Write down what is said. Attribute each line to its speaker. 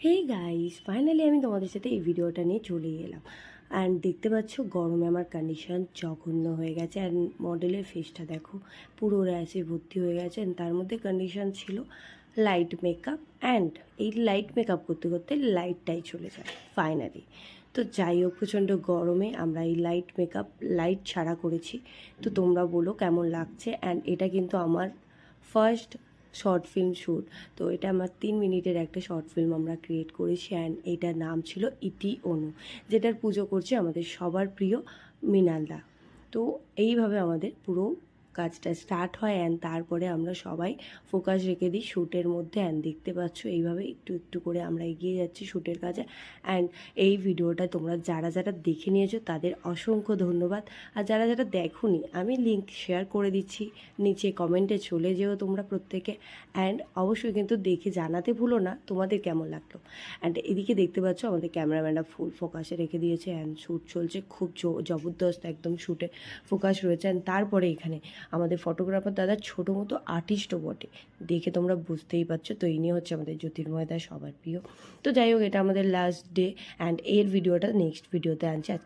Speaker 1: Hey guys, finally আমি তোমাদের সাথে এই ভিডিওটা নিয়ে চলে এলাম। অ্যান্ড দেখতে পাচ্ছ গরমে আমার কন্ডিশন জঘন্য হয়ে গেছে। অ্যান্ড মডেলের ফেসটা দেখো, পুরো র্যাশে ভর্তি হয়ে গেছে। অ্যান্ড তার মধ্যে কন্ডিশন ছিল লাইট মেকআপ। অ্যান্ড এই লাইট মেকআপ করতে করতে লাইটটাই চলে যায় ফাইনালি। তো যাই হোক, প্রচণ্ড গরমে আমরা এই লাইট মেকআপ লাইট ছাড়া করেছি। তো তোমরা বলো কেমন লাগছে। অ্যান্ড এটা কিন্তু আমার ফার্স্ট শর্ট ফিল্ম শ্যুট। তো এটা আমার 3 মিনিটের একটা শর্ট ফিল্ম আমরা ক্রিয়েট করেছি। অ্যান্ড এইটার নাম ছিল ইতি অনু, যেটার পুজো করছে আমাদের সবার প্রিয় মৃণালদা। তো এইভাবে আমাদের পুরো কাজটা স্টার্ট হয়। অ্যান্ড তারপরে আমরা সবাই ফোকাস রেখে দিই শ্যুটের মধ্যে। অ্যান্ড দেখতে পাচ্ছ এইভাবে একটু একটু করে আমরা এগিয়ে যাচ্ছি শ্যুটের কাজে। অ্যান্ড এই ভিডিওটা তোমরা যারা যারা দেখে নিয়েছো তাদের অসংখ্য ধন্যবাদ। আর যারা যারা দেখোনি, আমি লিঙ্ক শেয়ার করে দিচ্ছি, নিচে কমেন্টে চলে যেও তোমরা প্রত্যেকে। অ্যান্ড অবশ্যই কিন্তু দেখে জানাতে ভুলো না তোমাদের কেমন লাগলো। অ্যান্ড এদিকে দেখতে পাচ্ছ আমাদের ক্যামেরাম্যানরা ফুল ফোকাসে রেখে দিয়েছে। অ্যান্ড শ্যুট চলছে, খুব জবরদস্ত একদম শ্যুটে ফোকাস রয়েছে। অ্যান্ড তারপরে এখানে আমাদের ফটোগ্রাফার দাদা ছোটো মতো আর্টিস্টও বটে, দেখে তোমরা বুঝতেই পারছো। তো ইনি হচ্ছে আমাদের জ্যোতির্ময় দা, সবার প্রিয়। তো যাই হোক, এটা আমাদের লাস্ট ডে। অ্যান্ড এর ভিডিওটা নেক্সট ভিডিওতে আনছি। আজকে